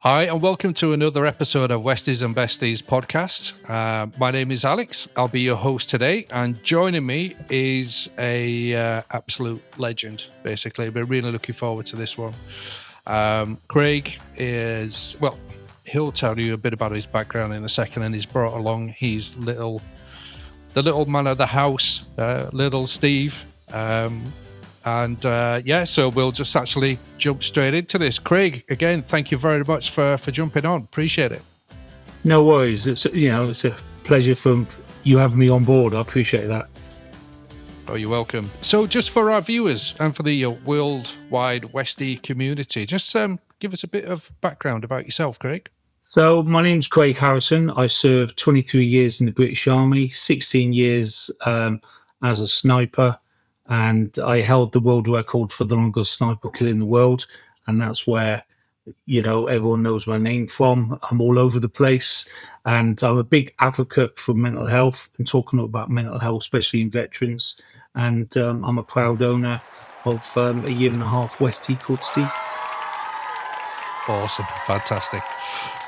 Hi, and welcome to another episode of Westies and Besties podcast. My name is Alex. I'll be your host today, and joining me is a absolute legend, basically. We're really looking forward to this one. Craig is, well, he'll tell you a bit about his background in a second, and he's brought along the little man of the house, little Steve. So we'll just actually jump straight into this. Craig, again, thank you very much for jumping on. Appreciate it. No worries. It's a pleasure from you having me on board. I appreciate that. Oh, you're welcome. So just for our viewers and for the worldwide Westie community, just give us a bit of background about yourself, Craig. So my name's Craig Harrison. I served 23 years in the British Army, 16 years as a sniper. And I held the world record for the longest sniper kill in the world. And that's where, everyone knows my name from. I'm all over the place. And I'm a big advocate for mental health and talking about mental health, especially in veterans. And I'm a proud owner of a 1.5-year Westie called Steve. Awesome. Fantastic.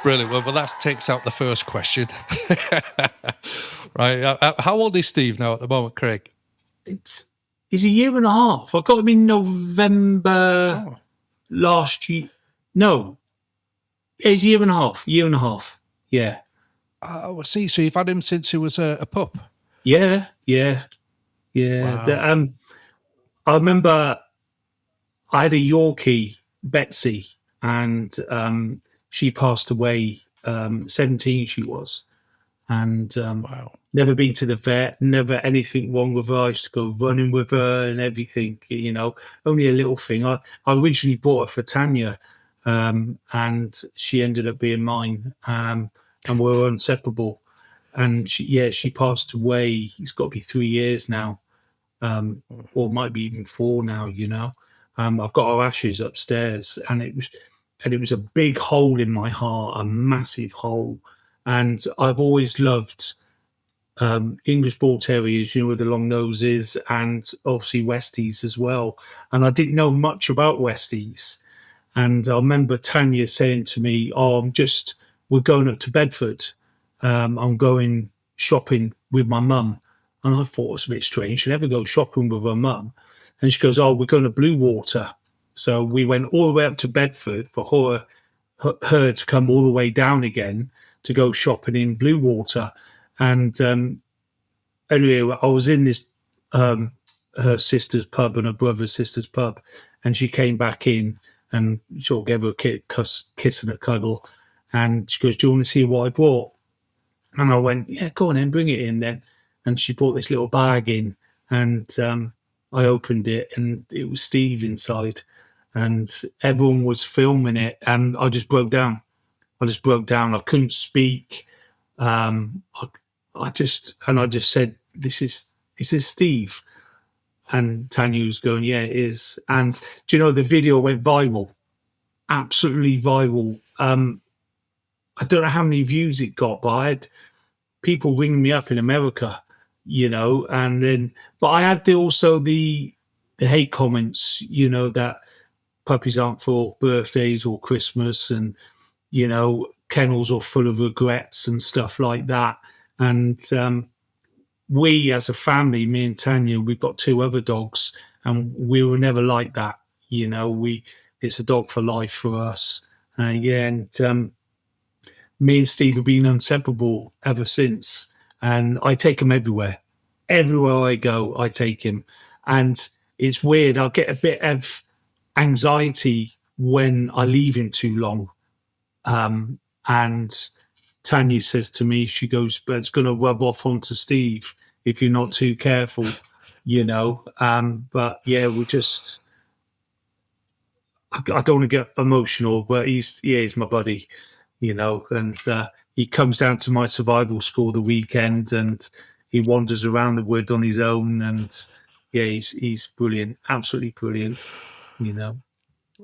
Brilliant. Well, that takes out the first question. Right. How old is Steve now at the moment, Craig? He's 1.5 years. I got him in November last year. No, he's 1.5 years. Yeah. Oh, I see. So you've had him since he was a pup? Yeah. Wow. I remember I had a Yorkie, Betsy, and she passed away, 17 she was. And wow. Never been to the vet, never anything wrong with her. I used to go running with her and everything, only a little thing. I originally bought her for Tanya, and she ended up being mine, and we were inseparable. And she passed away. It's got to be 3 years now, or might be even 4 now, I've got her ashes upstairs, and it was a big hole in my heart, a massive hole. And I've always loved English Bull Terriers, with the long noses, and obviously Westies as well. And I didn't know much about Westies. And I remember Tanya saying to me, we're going up to Bedford. I'm going shopping with my mum. And I thought it was a bit strange. She never goes shopping with her mum. And she goes, we're going to Blue Water. So we went all the way up to Bedford for her to come all the way down again to go shopping in Blue Water. And anyway, I was in this her sister's pub and her brother's sister's pub, and she came back in and sort of gave her a kiss and a cuddle, and she goes, "Do you want to see what I brought?" And I went, "Yeah, go on then, bring it in then." And she brought this little bag in, and I opened it, and it was Steve inside, and everyone was filming it, and I just broke down. I couldn't speak. I just said, "This is Steve," and Tanya was going, "Yeah, it is." And do you know, the video went viral, absolutely viral. I don't know how many views it got, but I had people ringing me up in America, but I had the hate comments, that puppies aren't for birthdays or Christmas, and kennels are full of regrets and stuff like that. And we, as a family, me and Tanya, we've got 2 other dogs, and we were never like that. It's a dog for life for us. Me and Steve have been inseparable ever since. And I take him everywhere. Everywhere I go, I take him. And it's weird. I'll get a bit of anxiety when I leave him too long. And Tanya says to me, she goes, "But it's going to rub off onto Steve if you're not too careful," But yeah, I don't want to get emotional, but he's my buddy, and he comes down to my survival school the weekend, and he wanders around the wood on his own, and yeah, he's brilliant, absolutely brilliant,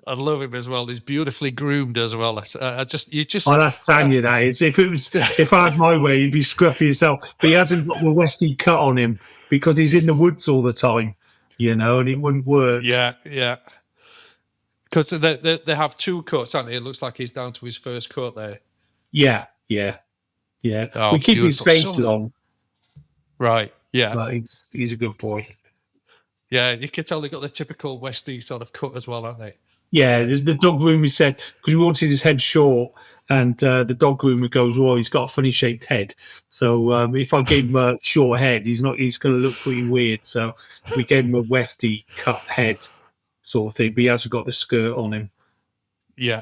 I love him as well. He's beautifully groomed as well. Oh, that's Tanya, that is. If I had my way, he'd be scruffy himself. But he hasn't got the Westie cut on him because he's in the woods all the time, and it wouldn't work. Yeah. Because they have two coats, don't they? It looks like he's down to his first coat there. Yeah. Oh, We keep his beautiful. face long, Right, yeah. but he's a good boy. Yeah, you can tell they got the typical Westie sort of cut as well, aren't they? Yeah, the dog groomer said, because we wanted his head short, and the dog groomer goes, well, he's got a funny shaped head. So if I gave him a short head, he's going to look pretty weird. So we gave him a Westie cut head sort of thing, but he hasn't got the skirt on him. Yeah.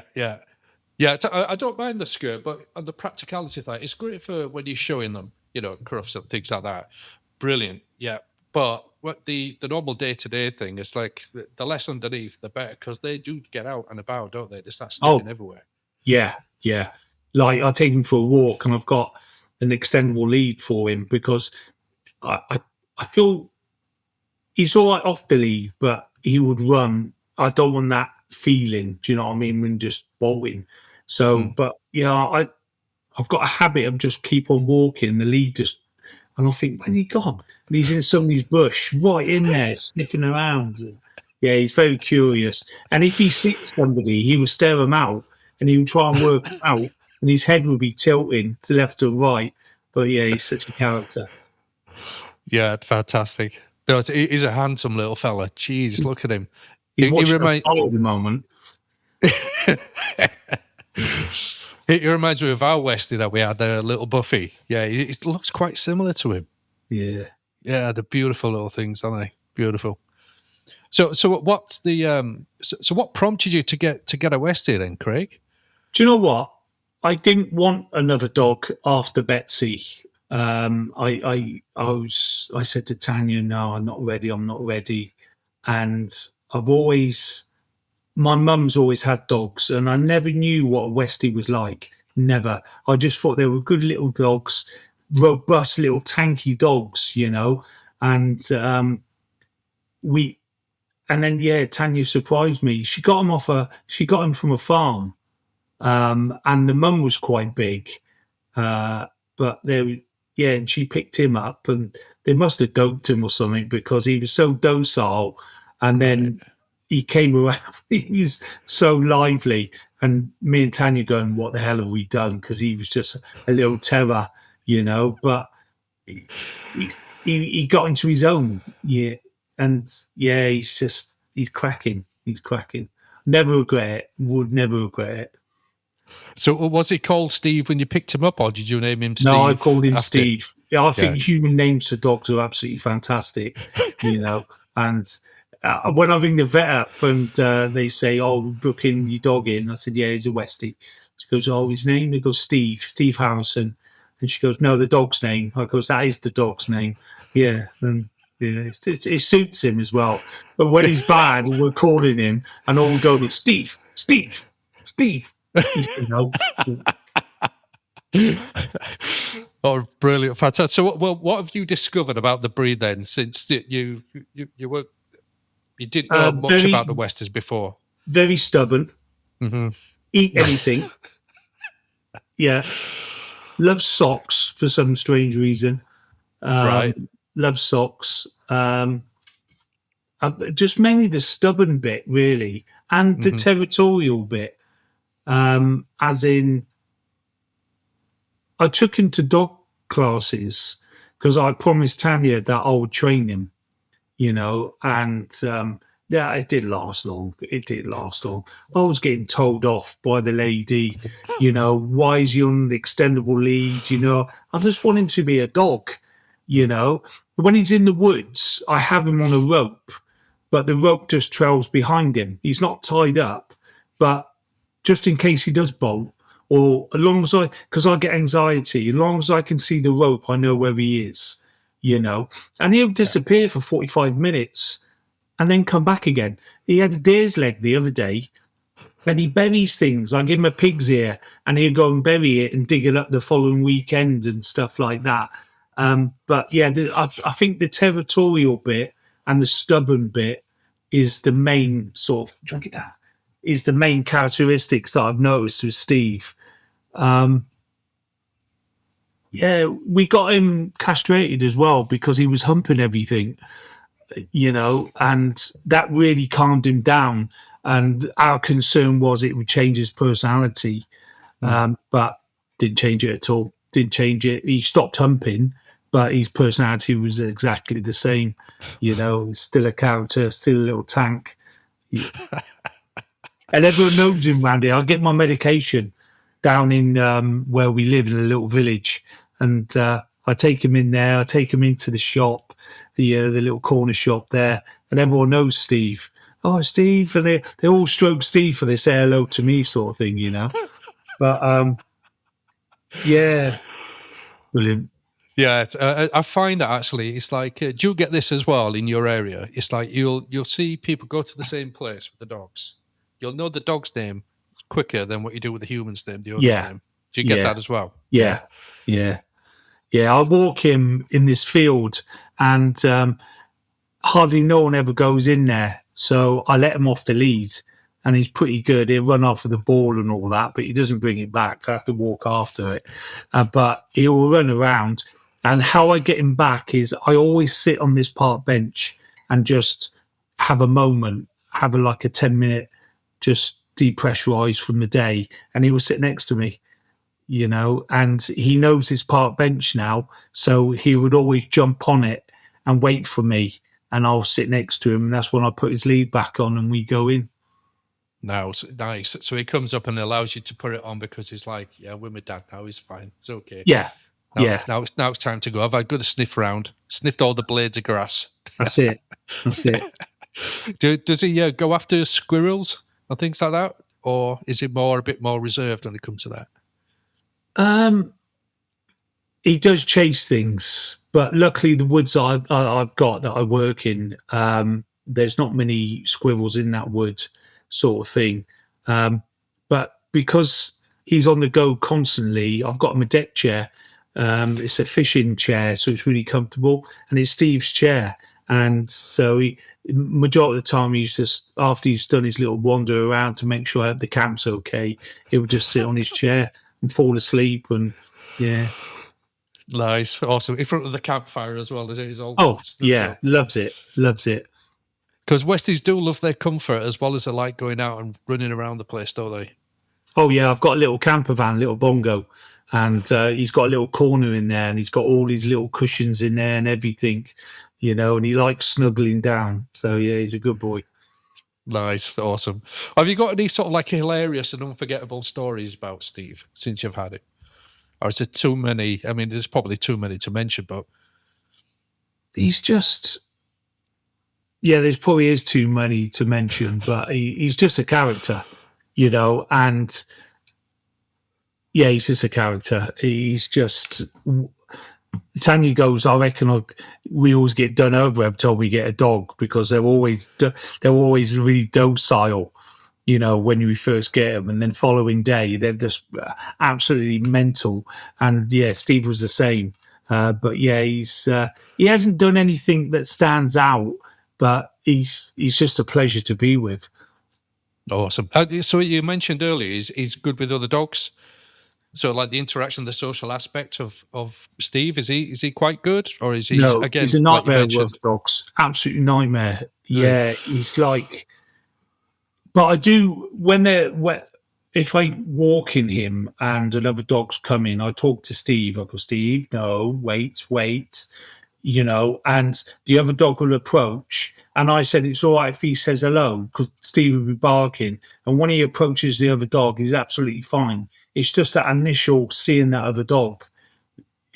Yeah, I don't mind the skirt, but on the practicality thing, it's great for when you're showing them, crufts and things like that. Brilliant, yeah. But what the normal day-to-day thing is like the less underneath, the better, because they do get out and about, don't they? They start sniffing everywhere. Yeah. Like I take him for a walk, and I've got an extendable lead for him because I feel he's all right off the lead, but he would run. I don't want that feeling. Do you know what I mean? When just bolting. So, but I've got a habit of just keep on walking. The lead just, and I think, where's he gone? And he's in somebody's bush, right in there, sniffing around. Yeah, he's very curious. And if he sees somebody, he will stare them out, and he will try and work them out, and his head will be tilting to left or right. But yeah, he's such a character. Yeah, fantastic. No, he's a handsome little fella. Jeez, look at him. He's watching us all at the moment. It reminds me of our Westie that we had, the little Buffy. Yeah, it looks quite similar to him. Yeah. Yeah, the beautiful little things, aren't they? Beautiful. So what's the so what prompted you to get a Westie then, Craig? Do you know what? I didn't want another dog after Betsy. I said to Tanya, no, I'm not ready. And my mum's always had dogs, and I never knew what a Westie was like. Never. I just thought they were good little dogs, robust little tanky dogs, and Tanya surprised me. She got him from a farm. And the mum was quite big. But and she picked him up, and they must have doped him or something because he was so docile. And then he came around, he was so lively. And me and Tanya going, what the hell have we done? Because he was just a little terror, but he got into his own. Yeah. And yeah, he's cracking. He's cracking. Never regret it. Would never regret it. So was he called Steve when you picked him up, or did you name him Steve? No, I called him Steve. Yeah, I think human names for dogs are absolutely fantastic, And when I ring the vet up and they say, oh, booking your dog in, I said, yeah, he's a Westie. She goes, oh, his name? They go, Steve Harrison. And she goes, no, the dog's name. I goes, that is the dog's name. Yeah, and yeah, it suits him as well. But when he's bad, we're calling him, and all we go is Steve. Oh, brilliant, fantastic! So, what have you discovered about the breed then? Since you didn't know much about the Westies before. Very stubborn. Mm-hmm. Eat anything. Yeah, loves socks for some strange reason. Right. Loves socks. Just mainly the stubborn bit, really, and the territorial bit. As in, I took him to dog classes because I promised Tanya that I would train him, and it didn't last long. I was getting told off by the lady, why is he on the extendable lead? I just want him to be a dog, When he's in the woods, I have him on a rope, but the rope just trails behind him. He's not tied up, but just in case he does bolt, or as long as because I get anxiety, as long as I can see the rope, I know where he is, and he'll disappear for 45 minutes and then come back again. He had a deer's leg the other day, and he buries things. I give him a pig's ear, and he'll go and bury it and dig it up the following weekend and stuff like that. But yeah, I think the territorial bit and the stubborn bit is the main sort of is the main characteristics that I've noticed with Steve. We got him castrated as well because he was humping everything, and that really calmed him down. and our concern was it would change his personality, but didn't change it at all. Didn't change it. He stopped humping, but his personality was exactly the same. Still a character, still a little tank. And everyone knows him around here. I get my medication down in where we live in a little village, and I take him in there. I take him into the shop, the little corner shop there, and everyone knows Steve. Oh, Steve, and they all stroke Steve for they say hello to me, sort of thing, But yeah, brilliant. Yeah, I find that actually, it's like, do you get this as well in your area? It's like you'll see people go to the same place with the dogs. You'll know the dog's name quicker than what you do with the human's name, the owner's Yeah, name. Do you get that as well? yeah, yeah. I walk him in this field, and hardly no one ever goes in there. So I let him off the lead, and he's pretty good. He'll run off with the ball and all that, but he doesn't bring it back. I have to walk after it. But he will run around. And how I get him back is I always sit on this park bench and just have a moment, have like a 10-minute, just depressurize from the day. And he will sit next to me, and he knows his park bench now. So he would always jump on it and wait for me. And I'll sit next to him. And that's when I put his lead back on and we go in. Nice. So he comes up and allows you to put it on because he's like, yeah, we're my dad now. He's fine. It's okay. Yeah. Now it's time to go. I've had a good sniff around, sniffed all the blades of grass. That's it. Does he go after squirrels and things like that? Or is he a bit more reserved when it comes to that? He does chase things, but luckily the woods I've got that I work in, there's not many squirrels in that wood sort of thing. But because he's on the go constantly, I've got him a deck chair. It's a fishing chair, so it's really comfortable, and it's Steve's chair. And so majority of the time, he's just, after he's done his little wander around to make sure the camp's okay, he would just sit on his chair and fall asleep. And yeah. Nice. Awesome. In front of the campfire as well. Is all. Oh, yeah. Loves it. Because Westies do love their comfort as well as they like going out and running around the place, don't they? Oh, yeah. I've got a little camper van, little bongo, and he's got a little corner in there, and he's got all these little cushions in there and everything, and he likes snuggling down. So, yeah, he's a good boy. Nice. Awesome. Have you got any sort of like hilarious and unforgettable stories about Steve since you've had it? Or is it too many? I mean, there's probably too many to mention, but he's just, there probably is too many to mention, but he's just a character, and yeah, he's just a character. He's just, Tanya goes, I reckon we always get done over every time we get a dog because they're always really docile. When we first get them, and then following day, they're just absolutely mental. And yeah, Steve was the same. But yeah, he hasn't done anything that stands out, but he's just a pleasure to be with. Awesome. So you mentioned earlier, he's good with other dogs. So like the interaction, the social aspect of Steve, is he quite good, or is he again? He's a nightmare with dogs. Absolute nightmare. Yeah, he's like. But I do if I walk in him and another dog's coming, I talk to Steve. I go, Steve, no, wait, and the other dog will approach. And I said, it's all right if he says hello, because Steve will be barking. And when he approaches the other dog, he's absolutely fine. It's just that initial seeing that other dog,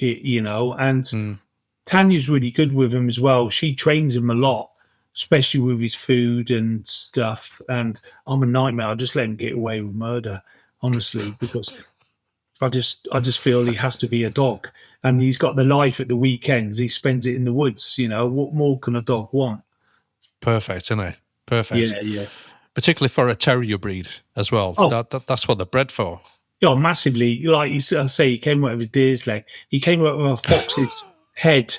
and Tanya's really good with him as well. She trains him a lot, especially with his food and stuff. And I'm a nightmare. I just let him get away with murder, honestly, because I just feel he has to be a dog. And he's got the life at the weekends. He spends it in the woods. What more can a dog want? Perfect, isn't it? Perfect. Yeah. Particularly for a terrier breed as well. Oh. That's what they're bred for. Yeah, massively. Like I say, he came out with a deer's leg. He came out with a fox's head,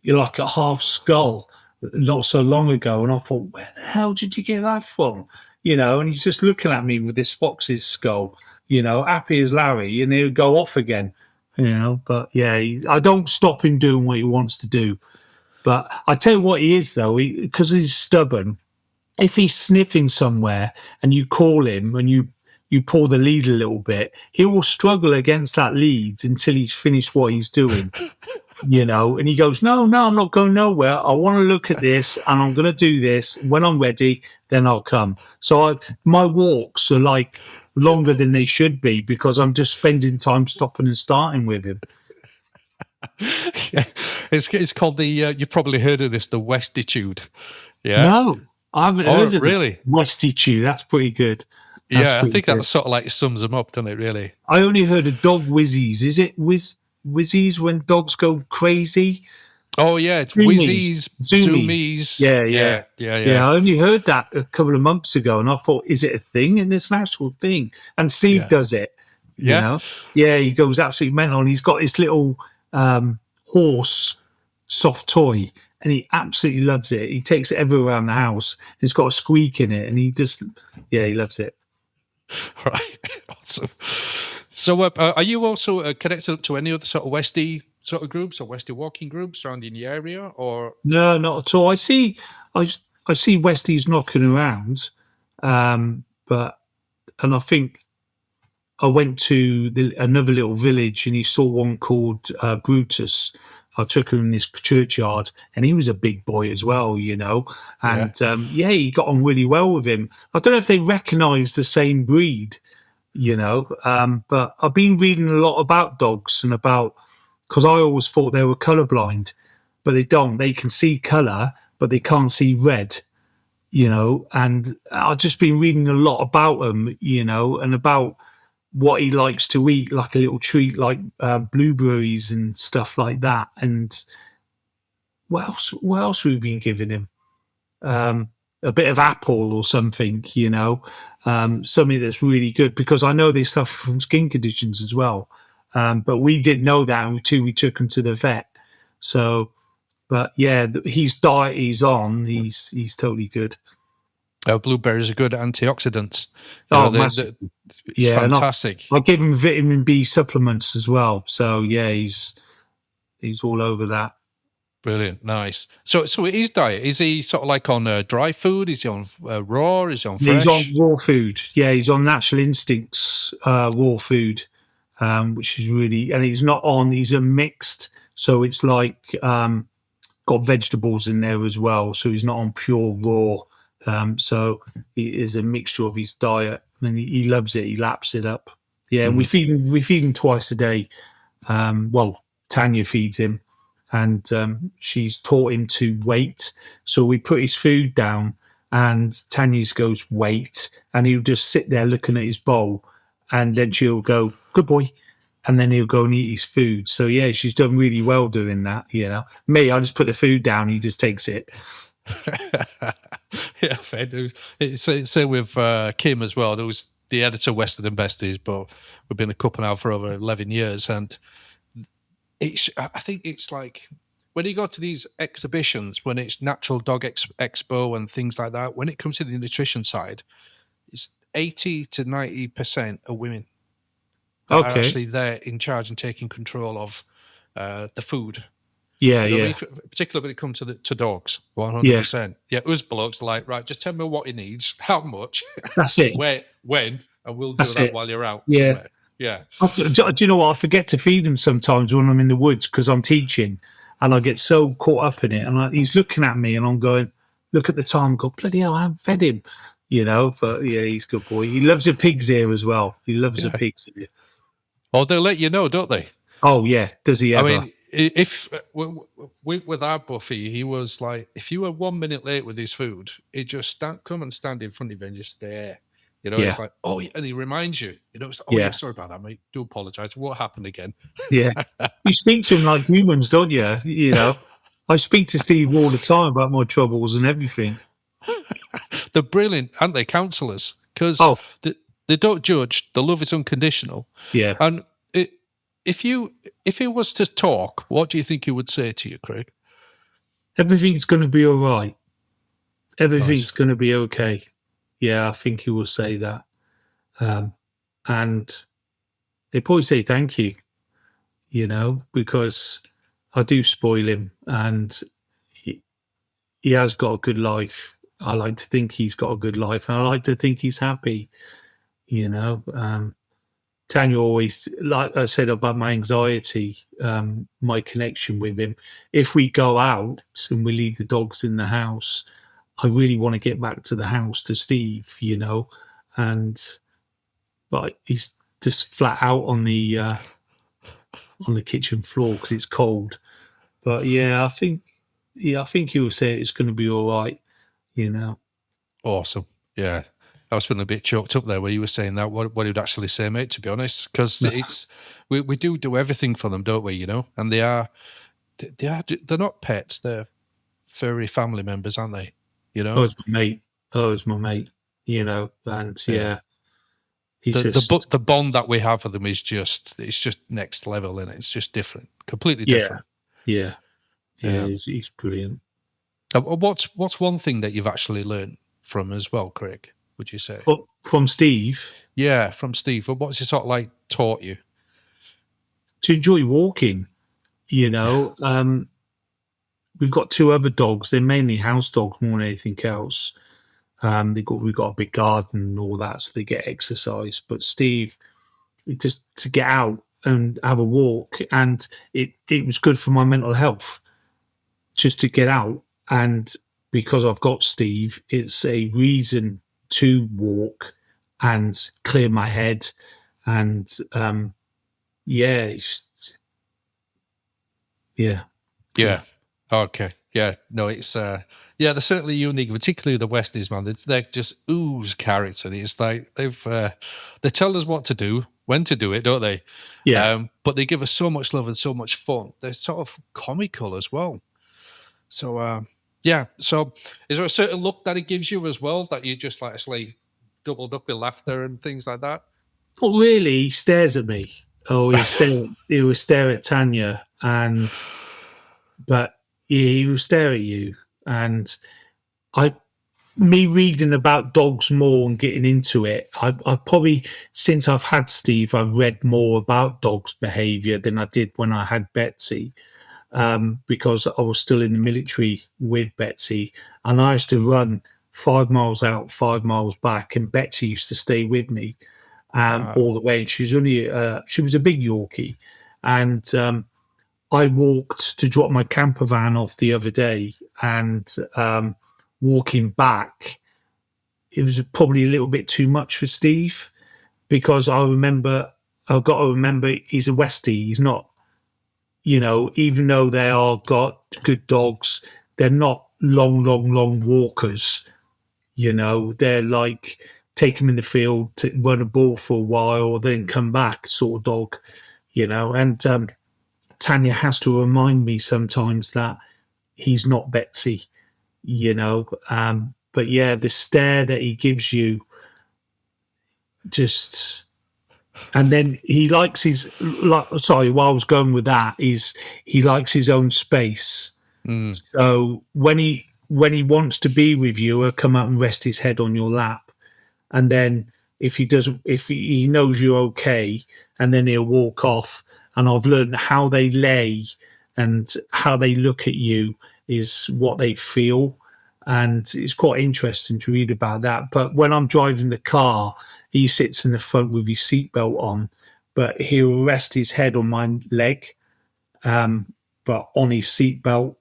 like a half skull, not so long ago. And I thought, where the hell did you get that from? And he's just looking at me with this fox's skull, happy as Larry, and he'll go off again, But yeah, I don't stop him doing what he wants to do. But I tell you what he is, though, because he's stubborn, if he's sniffing somewhere and you call him and you pull the lead a little bit, he will struggle against that lead until he's finished what he's doing. And he goes, no, I'm not going nowhere. I want to look at this and I'm going to do this. When I'm ready, then I'll come. So my walks are like longer than they should be because I'm just spending time stopping and starting with him. Yeah. It's called the, you've probably heard of this, the Westitude. Yeah. No, I haven't heard of really? it. Westitude. That's pretty good. I think that sort of like sums them up, doesn't it, really? I only heard of dog whizzies. Is it whizzies when dogs go crazy? Oh, yeah, it's whizzies, zoomies. Yeah. I only heard that a couple of months ago, and I thought, is it a thing? And it's an actual thing. And Steve does it, you know? Yeah, he goes absolutely mental, and he's got this little horse soft toy, and he absolutely loves it. He takes it everywhere around the house. It's got a squeak in it, and he loves it. Right, awesome. So, are you also connected to any other sort of Westie sort of groups or Westie walking groups around in the area? Or no, not at all. I see Westies knocking around, and I think I went to another little village and he saw one called Brutus. I took him in this churchyard and he was a big boy as well, and he got on really well with him. I don't know if they recognise the same breed, but I've been reading a lot about dogs and because I always thought they were colourblind, but they don't. They can see colour, but they can't see red, and I've just been reading a lot about them, and about what he likes to eat, like a little treat, like blueberries and stuff like that. And what else we've been giving him? A bit of apple or something, something that's really good, because I know they suffer from skin conditions as well. But we didn't know that until we took him to the vet. So, but yeah, his diet he's on, he's totally good. Blueberries are good antioxidants. Massively. It's fantastic. I give him vitamin B supplements as well. So yeah, he's all over that. Brilliant, nice. So his diet, is he sort of like on dry food? Is he on raw? Is he on fresh? He's on raw food. Yeah, he's on Natural Instincts raw food, which is really, and he's a mixed. So it's like got vegetables in there as well. So he's not on pure raw. So it is a mixture of his diet, and he loves it. He laps it up. Yeah, and we feed him twice a day. Tanya feeds him, and she's taught him to wait. So we put his food down, and Tanya's goes wait, and he'll just sit there looking at his bowl, and then she'll go good boy, and then he'll go and eat his food. So yeah, she's done really well doing that. Me, I just put the food down, he just takes it. Yeah, fair dues. Same with Kim as well. There was the editor of Westies and Besties, but we've been a couple now for over 11 years, and I think it's like when you go to these exhibitions, when it's Natural Dog Expo and things like that, when it comes to the nutrition side, it's 80 to 90% are women that are actually there in charge and taking control of the food. Yeah. Particularly when it comes to dogs, 100%. Yeah, us blokes like, right, just tell me what he needs, how much, that's it, when, and we'll do that while you're out. Yeah, somewhere. Yeah. Do you know what? I forget to feed him sometimes when I'm in the woods because I'm teaching, and I get so caught up in it. And he's looking at me, and I'm going, look at the time, and go, bloody hell, I haven't fed him. But yeah, he's a good boy. He loves a pig's ear as well. He loves a pig's ear. Oh, they'll let you know, don't they? Oh yeah, does he ever? I mean, if with our Buffy, he was like, if you were 1 minute late with his food, he'd just come and stand in front of you and just stare. It's like, and he reminds you, it's like, yeah, sorry about that, mate. Do apologise. What happened again? Yeah. You speak to him like humans, don't you? I speak to Steve all the time about my troubles and everything. They're brilliant, aren't they, counsellors? Because they don't judge. The love is unconditional. Yeah. And if he was to talk, what do you think he would say to you, Craig? Everything's going to be all right. Everything's going to be okay. Yeah, I think he will say that. And he'll probably say thank you, because I do spoil him, and he has got a good life, I like to think he's got a good life, and I like to think he's happy. You know, Tanya always, like I said about my anxiety, my connection with him. If we go out and we leave the dogs in the house, I really want to get back to the house to Steve, you know, and but he's just flat out on the kitchen floor because it's cold. But I think he will say it's going to be all right, you know. Awesome. Yeah. I was feeling a bit choked up there where you were saying that, what he'd actually say, mate, to be honest. Because we do everything for them, don't we, you know? And they're not pets, they're furry family members, aren't they? You Oh, know? it's my mate. Oh, it's my mate, you know, and Yeah. yeah, he's just, The bond that we have for them is it's just next level, and it's just different, completely yeah, different. yeah, yeah, Yeah. he's brilliant. What's one thing that you've actually learned from as well, Craig? Would you say? But from Steve, Yeah, from Steve. What's he sort of like taught you? to enjoy walking, you know, we've got two other dogs. They're mainly house dogs more than anything else. We've got a big garden and all that, so they get exercise. But Steve, just to get out and have a walk, and it was good for my mental health just to get out. And because I've got Steve, it's a reason to walk and clear my head. And yeah, yeah, Yeah. Okay. Yeah. No, it's yeah, they're certainly unique, particularly the Westies, man. They're just ooze character. It's like they tell us what to do, when to do it, don't they? yeah. But they give us so much love and so much fun. They're sort of comical as well. So yeah. So is there a certain look that it gives you as well that you just like actually doubled up with laughter and things like that? Well, really, he stares at me. Oh, he will stare at Tanya, and but yeah, he will stare at you. And I, me reading about dogs more and getting into it, I probably since I've had Steve, I've read more about dogs' behaviour than I did when I had Betsy, because I was still in the military with Betsy, and I used to run 5 miles out, 5 miles back, and Betsy used to stay with me all the way. And she was a big Yorkie, and I walked to drop my camper van off the other day, and walking back, it was probably a little bit too much for Steve because I've got to remember he's a Westie. He's not, you know, even though they are got good dogs, they're not long walkers. You know, they're like take them in the field, to run a ball for a while, then come back sort of dog, you know. And Tanya has to remind me sometimes that he's not Betsy, you know. But yeah, the stare that he gives you just. And then he likes his. Like, sorry, while I was going with that, is he likes his own space. Mm. So when he wants to be with you, he'll come out and rest his head on your lap, and then if he knows you're okay, and then he'll walk off. And I've learned how they lay and how they look at you is what they feel, and it's quite interesting to read about that. But when I'm driving the car, he sits in the front with his seatbelt on, but he'll rest his head on my leg, but on his seatbelt.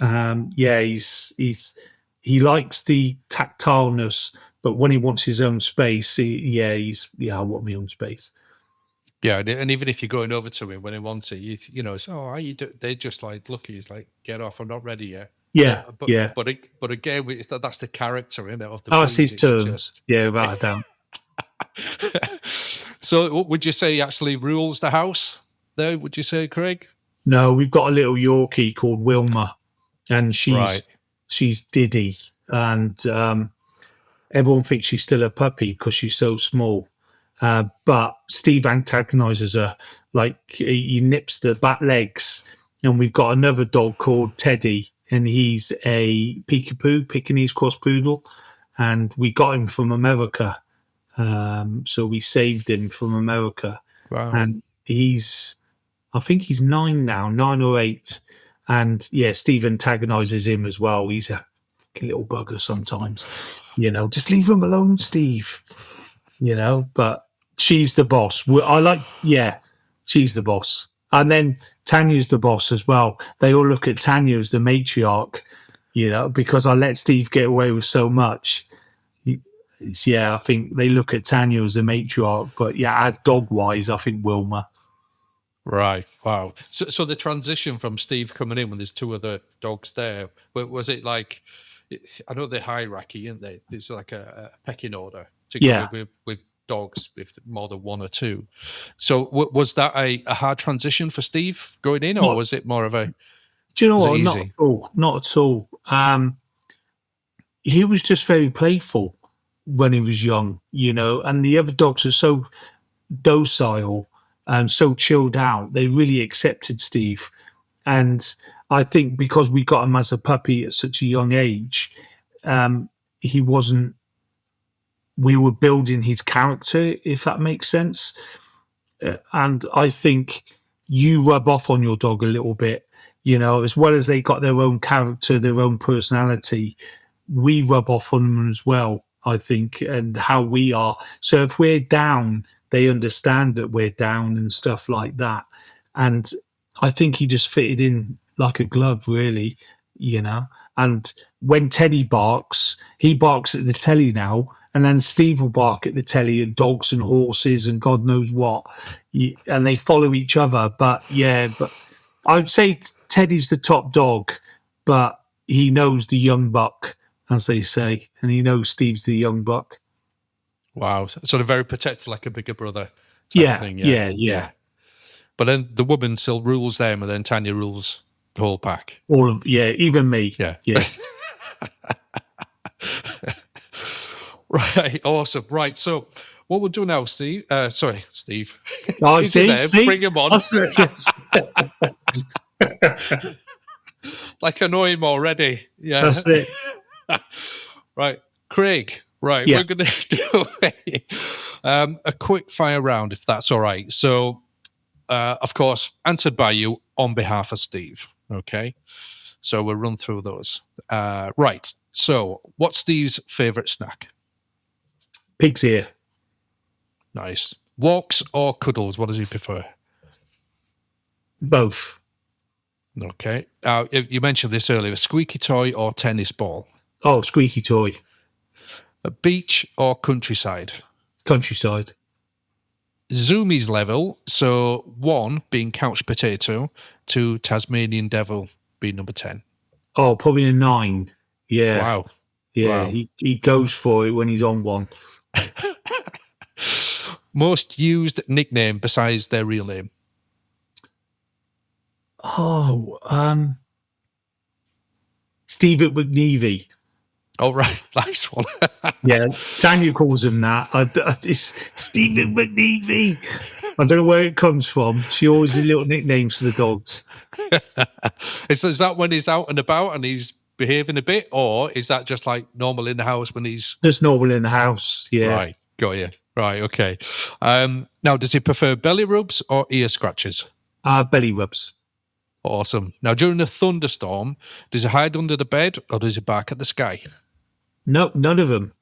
Yeah, he likes the tactileness, but when he wants his own space, I want my own space. Yeah, and even if you're going over to him when he wants it, you know, it's how you do. They just like look, he's like, get off, I'm not ready yet. Yeah, yeah. But again, that's the character in it of the Oh, it's breed. his It's terms. just Yeah, without a doubt. so. What would you say he actually rules the house? There, would you say, Craig? No, we've got a little Yorkie called Wilma, and Right. she's Diddy, and everyone thinks she's still a puppy because she's so small. But Steve antagonizes her, like he nips the back legs. And we've got another dog called Teddy, and he's a peekapoo, Pekingese cross poodle, and we got him from America. So we saved him from America, Wow. and I think he's 9 now, 9 or 8. And yeah, Steve antagonizes him as well. He's a little bugger sometimes. Just leave him alone, Steve. But she's the boss. She's the boss. And then Tanya's the boss as well. They all look at Tanya as the matriarch, because I let Steve get away with so much. I think they look at Tanya as the matriarch, but as dog-wise, I think Wilma. Right. Wow. So the transition from Steve coming in when there's two other dogs there, was it like, I know the hierarchy, isn't they? There's like a pecking order to go with dogs with more than one or two. So was that a hard transition for Steve going in, or was it more of a? Do you know what? Not at all. Not at all. He was just very playful when he was young, and the other dogs are so docile and so chilled out. They really accepted Steve. And I think because we got him as a puppy at such a young age, we were building his character, if that makes sense. And I think you rub off on your dog a little bit, as well as they got their own character, their own personality. We rub off on them as well, I think, and how we are. So if we're down, they understand that we're down and stuff like that. And I think he just fitted in like a glove, really, And when Teddy barks, he barks at the telly now, and then Steve will bark at the telly and dogs and horses and God knows what. And they follow each other. But I would say Teddy's the top dog, but he knows the young buck, as they say, and he knows Steve's the young buck. Wow. Sort of very protective, like a bigger brother type thing. Yeah. But then the woman still rules them, and then Tanya rules the whole pack. Even me. Yeah. Right, awesome. Right, so what we'll do now, Steve. Steve. Oh, see? Bring him on. Like, annoy him already. Yeah. That's it. Right, Craig. Right, we're going to do a quick fire round, if that's all right. So, of course, answered by you on behalf of Steve. Okay, so we'll run through those. Right, so what's Steve's favourite snack? Pig's ear. Nice. Walks or cuddles? What does he prefer? Both. Okay. You mentioned this earlier. Squeaky toy or tennis ball? Oh, squeaky toy. A beach or countryside? Countryside. Zoomies level. So 1 being couch potato, 2 Tasmanian devil being number 10. Oh, probably a 9. Yeah. Wow. Yeah, wow. He goes for it when he's on one. Most used nickname besides their real name? Oh, Stephen McNeevy. Oh, right. Nice one. Yeah, Tanya calls him that. It's Stephen McNeevy. I don't know where it comes from. She always has little nicknames for the dogs. Is that when he's out and about and he's behaving a bit, or is that just like normal in the house when he's... Just normal in the house, yeah. Right, got you. Right, okay. Now, does he prefer belly rubs or ear scratches? Belly rubs. Awesome. Now, during a thunderstorm, does he hide under the bed or does he bark at the sky? No, none of them.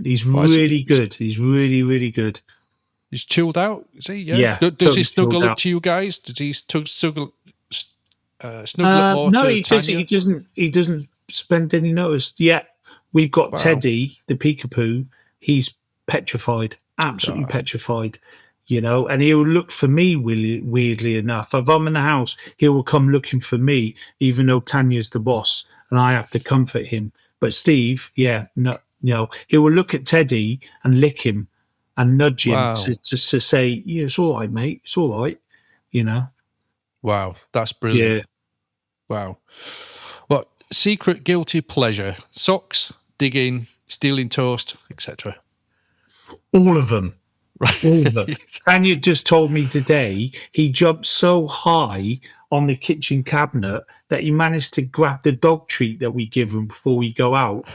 He's really good. He's really, really good. He's chilled out, is he? Yeah. Does he snuggle up to you guys? Does he snuggle up more no, to he Tanya? He doesn't spend any notice. Yeah, we've got Teddy, the peekapoo. He's petrified, absolutely petrified. And he will look for me, weirdly enough. If I'm in the house, he will come looking for me, even though Tanya's the boss, and I have to comfort him. But Steve, he will look at Teddy and lick him and nudge him to say, yeah, it's all right, mate. It's all right, Wow, that's brilliant. Yeah. Wow. What secret guilty pleasure? Socks, digging, stealing toast, etc. All of them. All of them. Tanya just told me today he jumped so high on the kitchen cabinet that he managed to grab the dog treat that we give him before we go out.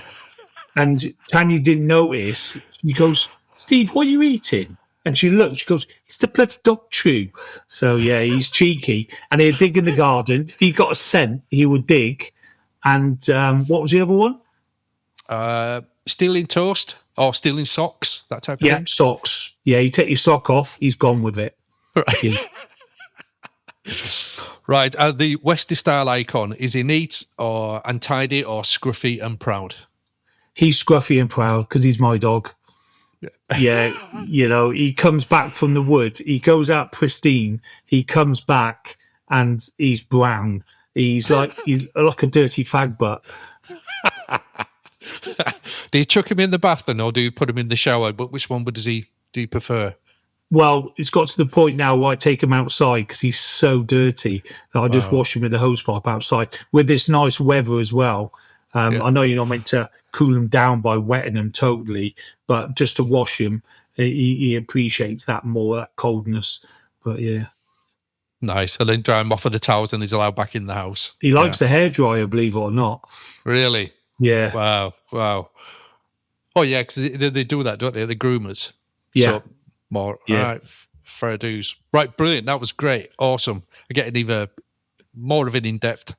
And Tanya didn't notice. He goes, Steve, what are you eating? And she looked, she goes, it's the bloody dog chew. So, yeah, he's cheeky. And he'd dig in the garden. If he got a scent, he would dig. And what was the other one? Stealing toast or stealing socks, that type of Yeah, thing. socks. Yeah, you take your sock off, he's gone with it. Right. Yeah. Right. The Westie style icon, is he neat or untidy or scruffy and proud? He's scruffy and proud because he's my dog. Yeah, he comes back from the wood. He goes out pristine. He comes back and he's brown. He's like a dirty fag butt. Do you chuck him in the bath then, or do you put him in the shower? But which one do you prefer? Well, it's got to the point now where I take him outside because he's so dirty that I just wash him with the hose pipe outside. With this nice weather as well. I know you're not meant to cool him down by wetting him totally, but just to wash him, he appreciates that more, that coldness. But yeah. Nice. And then dry him off with the towels and he's allowed back in the house. He likes the hairdryer, believe it or not. Really? Yeah. Wow. Oh, yeah, because they do that, don't they? The groomers. Yeah. So, more. Yeah. All right. Fair dues. Right, brilliant. That was great. Awesome. I get even more of an in-depth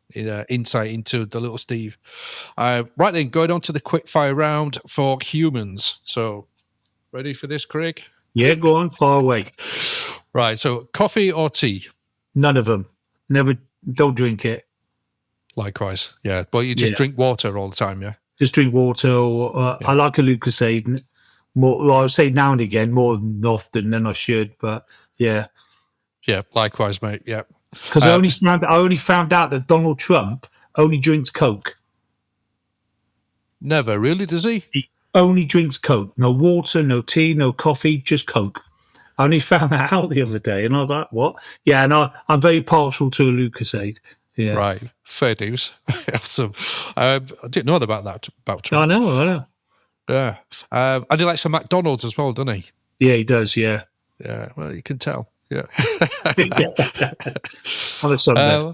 insight into the little Steve. Right then, going on to the quickfire round for humans. So, ready for this, Craig? Yeah, go on, far away. Right, so coffee or tea? None of them. Never, don't drink it. Likewise, yeah. But you just drink water all the time, yeah? Just drink water. Or, I like a Lucozade. More, well, I would say now and again, more often than I should. But yeah, likewise, mate. Yeah, because I only found out that Donald Trump only drinks Coke. Never really, does he? He only drinks Coke. No water, no tea, no coffee, just Coke. I only found that out the other day, and I was like, "What?" Yeah, and I'm very partial to a Lucozade. Yeah, right. Fair dues. Awesome. I didn't know about that about Trump. I know. Yeah. And he likes some McDonald's as well, doesn't he? Yeah, he does. Yeah. Yeah. Well, you can tell. Yeah. On a Sunday.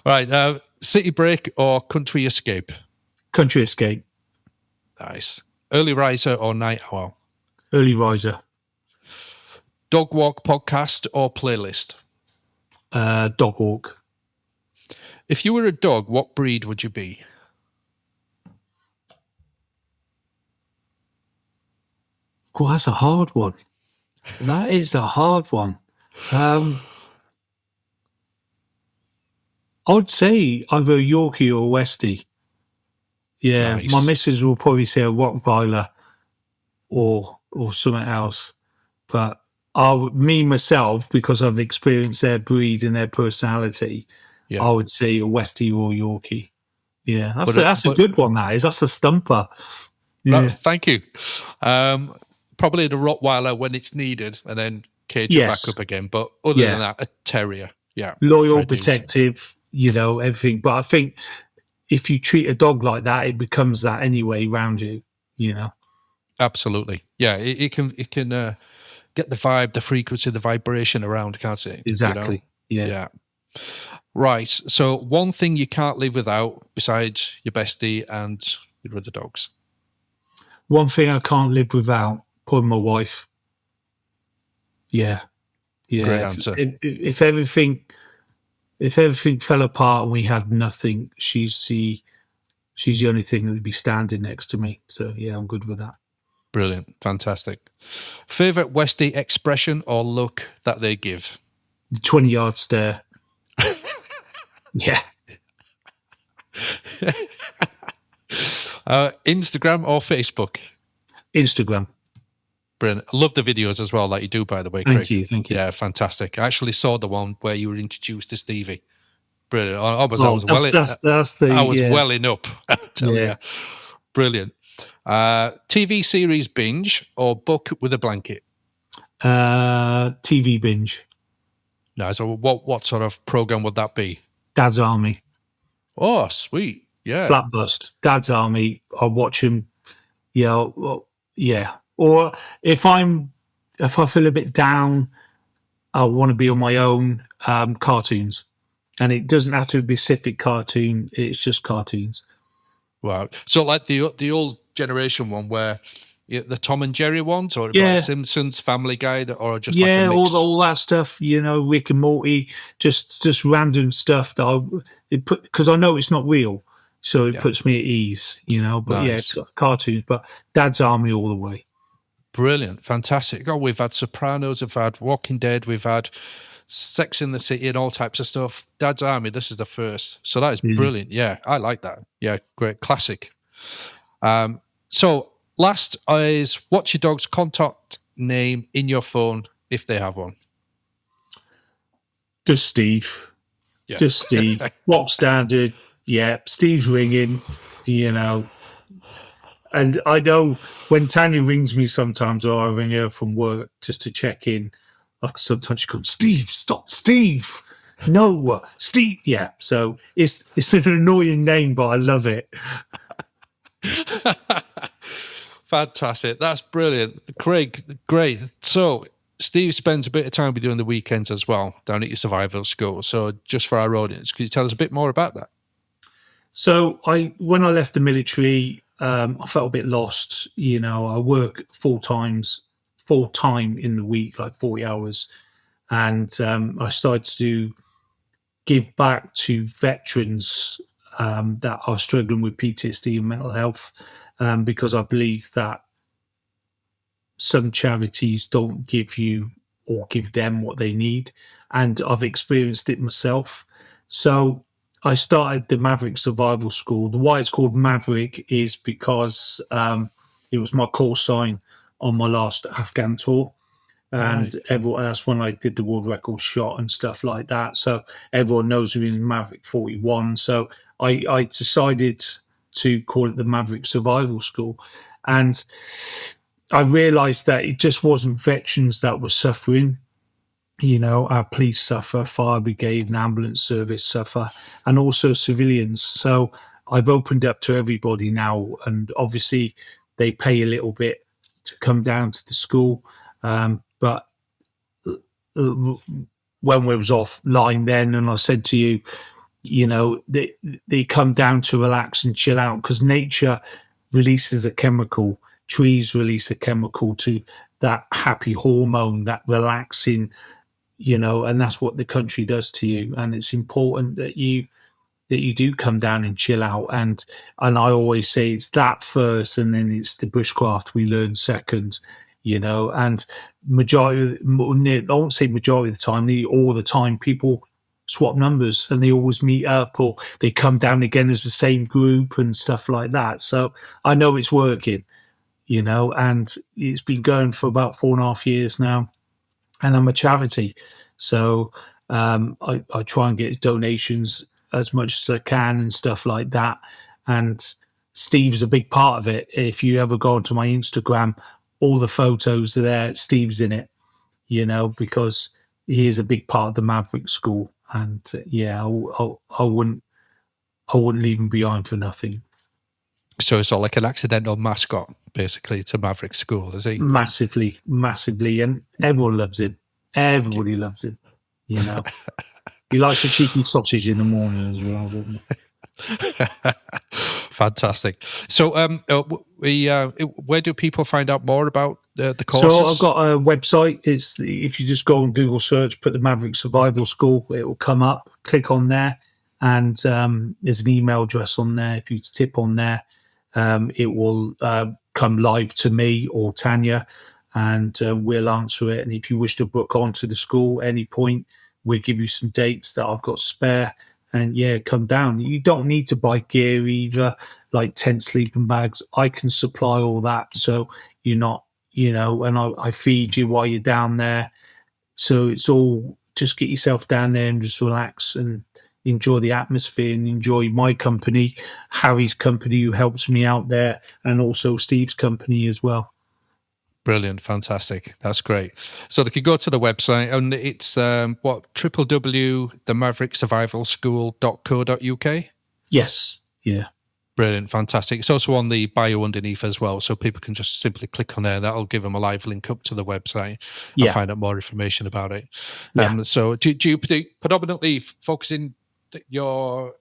Right. City break or country escape? Country escape. Nice. Early riser or night owl? Early riser. Dog walk podcast or playlist? Dog walk. If you were a dog, what breed would you be? Oh, that's a hard one. That is a hard one. I'd say either a Yorkie or a Westie. Yeah, Nice. My missus will probably say a Rottweiler or something else. But myself, because I've experienced their breed and their personality, I would say a Westie or a Yorkie. Yeah, that's a good one, that is. That's a stumper. Yeah. Right, thank you. Probably the Rottweiler when it's needed and then cage it back up again. But other than that, a terrier. Yeah. Loyal, protective, everything. But I think if you treat a dog like that, it becomes that anyway around you, Absolutely. Yeah, it can get the vibe, the frequency, the vibration around, can't it? Exactly. Yeah. Right. So one thing you can't live without besides your bestie and your other dogs? One thing I can't live without, probably my wife. Yeah. Great answer. If everything fell apart and we had nothing, she's the only thing that would be standing next to me. So yeah, I'm good with that. Brilliant. Fantastic. Favorite Westie expression or look that they give? The 20-yard stare. Yeah. Instagram or Facebook? Instagram. Brilliant. I love the videos as well that you do, by the way, Craig. Thank you. Yeah, fantastic. I actually saw the one where you were introduced to Stevie. Brilliant. I was welling up. I tell you. Brilliant. TV series binge or book with a blanket? TV binge. No, so what sort of program would that be? Dad's Army. Oh, sweet. Yeah. Flat bust. Dad's Army. I'll watch him. Yeah. Well, yeah. Or if I feel a bit down, I want to be on my own. Cartoons, and it doesn't have to be a specific cartoon. It's just cartoons. Wow. So like the old generation one where The Tom and Jerry ones, or Yeah. like Simpsons, Family Guy, or just Yeah, like a mix? all that stuff, Rick and Morty, just random stuff that because I know it's not real, so it puts me at ease, But Nice. cartoons, but Dad's Army all the way. Brilliant, fantastic. Oh, we've had Sopranos, we've had Walking Dead, we've had Sex in the City, and all types of stuff. Dad's Army, this is the first, so that is brilliant. Yeah, I like that. Yeah, great, classic. So last is, what's your dog's contact name in your phone if they have one? Just Steve. Yeah. Just Steve. Box standard. Yeah, Steve's ringing, And I know when Tanya rings me sometimes, or I ring her from work just to check in, like sometimes she goes, Steve, stop, Steve. No, Steve. Yeah, so it's an annoying name, but I love it. Fantastic. That's brilliant. Craig, great. So Steve spends a bit of time with you on the weekends as well down at your survival school. So just for our audience, could you tell us a bit more about that? So when I left the military, I felt a bit lost. I work full time in the week, like 40 hours. And I started to give back to veterans that are struggling with PTSD and mental health, because I believe that some charities don't give you or give them what they need. And I've experienced it myself. So I started the Maverick Survival School. Why it's called Maverick is because it was my call sign on my last Afghan tour. And everyone, that's when I did the world record shot and stuff like that. So everyone knows me as Maverick 41. So I decided to call it the Maverick Survival School. And I realised that it just wasn't veterans that were suffering. Our police suffer, fire brigade and ambulance service suffer, and also civilians. So I've opened up to everybody now, and obviously they pay a little bit to come down to the school. But when we was offline then, and I said to you, they come down to relax and chill out, because nature releases a chemical, trees release a chemical to that happy hormone, that relaxing, and that's what the country does to you. And it's important that you do come down and chill out. And I always say it's that first, and then it's the bushcraft we learn second, and I won't say majority of the time, all the time, people swap numbers and they always meet up, or they come down again as the same group and stuff like that. So I know it's working, and it's been going for about 4.5 years now. And I'm a charity. So I try and get donations as much as I can and stuff like that. And Steve's a big part of it. If you ever go onto my Instagram, all the photos are there, Steve's in it, because he is a big part of the Maverick School. And I wouldn't leave him behind for nothing. So it's all like an accidental mascot, basically, to Maverick School, is he? Massively, massively. And everyone loves him. Everybody loves him, He likes a cheeky sausage in the morning as well, doesn't he? Fantastic. So where do people find out more about the courses? So I've got a website. If you just go on Google search, put the Maverick Survival School, it will come up. Click on there, and there's an email address on there. If you tip on there, it will come live to me or Tanya, and we'll answer it. And if you wish to book onto the school any point, we'll give you some dates that I've got spare. And come down. You don't need to buy gear either, like tent, sleeping bags. I can supply all that, so you're not, and I feed you while you're down there. So it's all, just get yourself down there and just relax and enjoy the atmosphere and enjoy my company, Harry's company who helps me out there, and also Steve's company as well. Brilliant, fantastic. That's great. So they could go to the website, and it's www.themavericksurvivalschool.co.uk. Yes, yeah. Brilliant, fantastic. It's also on the bio underneath as well, so people can just simply click on there. That'll give them a live link up to the website and find out more information about it. So do you predominantly focus in your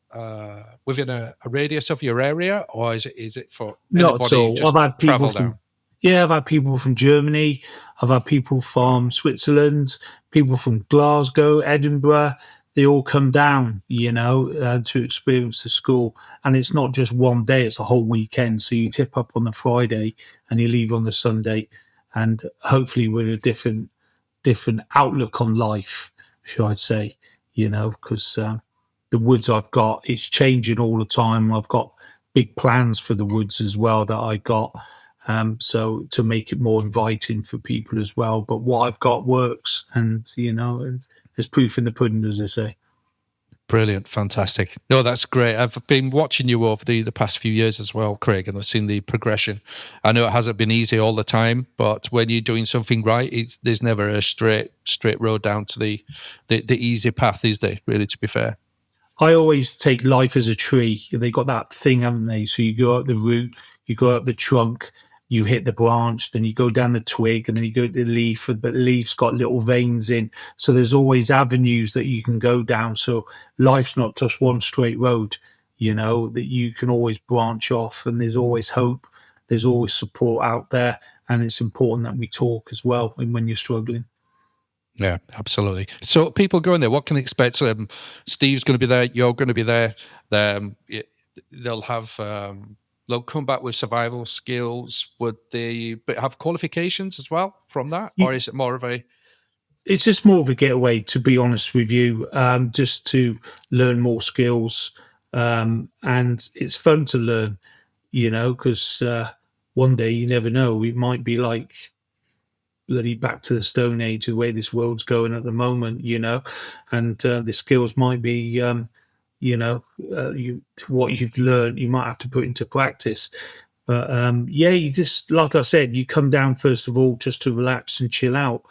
within a radius of your area, or is it for not at all? I've had people from Yeah, I've had people from Germany. I've had people from Switzerland, people from Glasgow, Edinburgh. They all come down, to experience the school. And it's not just one day, it's a whole weekend. So you tip up on the Friday and you leave on the Sunday. And hopefully with a different outlook on life, should I say, because the woods I've got, it's changing all the time. I've got big plans for the woods as well that I got. So to make it more inviting for people as well. But what I've got works, and there's proof in the pudding, as they say. Brilliant, fantastic. No, that's great. I've been watching you over the past few years as well, Craig, and I've seen the progression. I know it hasn't been easy all the time, but when you're doing something right, there's never a straight road down to the easy path, is there? Really, to be fair. I always take life as a tree. They got that thing, haven't they? So you go up the root, you go up the trunk, you hit the branch, then you go down the twig, and then you go to the leaf, but the leaf's got little veins in. So there's always avenues that you can go down. So life's not just one straight road, that you can always branch off, and there's always hope. There's always support out there. And it's important that we talk as well when you're struggling. Yeah, absolutely. So people going there, what can they expect? Steve's going to be there. You're going to be there. They'll have... they'll come back with survival skills. Would they have qualifications as well from that? Or is it more of a... It's just more of a getaway, to be honest with you, just to learn more skills. And it's fun to learn, because one day you never know. It might be like bloody back to the Stone Age, the way this world's going at the moment, and the skills might be... what you've learned, you might have to put into practice. But you just, like I said, you come down first of all just to relax and chill out,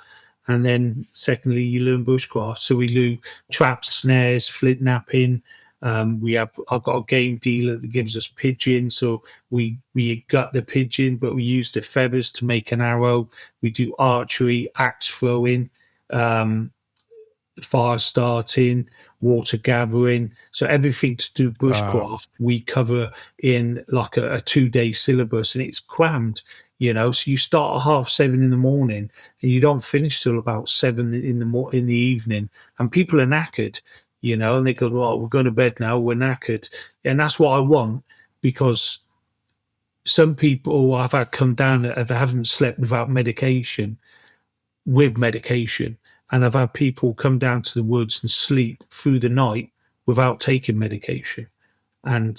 and then secondly you learn bushcraft. So we do traps, snares, flint napping. I've got a game dealer that gives us pigeon, so we gut the pigeon, but we use the feathers to make an arrow. We do archery, axe throwing, fire starting, water gathering. So everything to do bushcraft, we cover in like a 2-day syllabus, and it's crammed, So you start at 7:30 in the morning and you don't finish till about 7 in the evening, and people are knackered, and they go, "Well, we're going to bed now. We're knackered," and that's what I want, because some people I've had come down that haven't slept without medication, with medication. And I've had people come down to the woods and sleep through the night without taking medication. And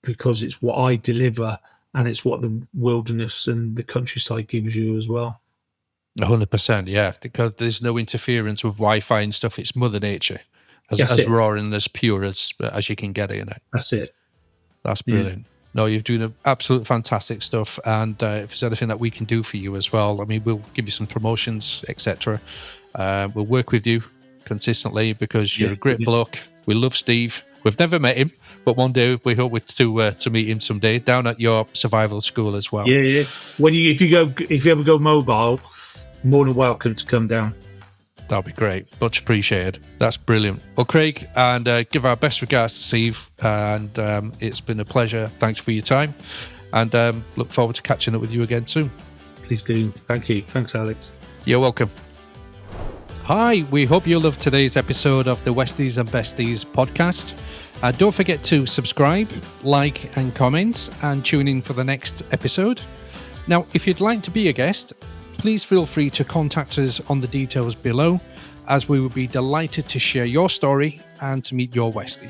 because it's what I deliver, and it's what the wilderness and the countryside gives you as well. 100%, yeah. Because there's no interference with Wi-Fi and stuff. It's Mother Nature, as raw and as pure as you can get in it. That's it. That's brilliant. Yeah. No, you're doing absolute fantastic stuff. And if there's anything that we can do for you as well, I mean, we'll give you some promotions, etc. We'll work with you consistently because you're a great bloke. We love Steve. We've never met him, but one day we hope to meet him someday down at your survival school as well. Yeah. If you ever go mobile, more than welcome to come down. That'll be great. Much appreciated. That's brilliant. Well, Craig, and give our best regards to Steve. And it's been a pleasure. Thanks for your time. And look forward to catching up with you again soon. Please do. Thank you. Thanks, Alex. You're welcome. Hi, we hope you loved today's episode of the Westies and Besties podcast. Don't forget to subscribe, like and comment, and tune in for the next episode. Now, if you'd like to be a guest, please feel free to contact us on the details below, as we would be delighted to share your story and to meet your Westie.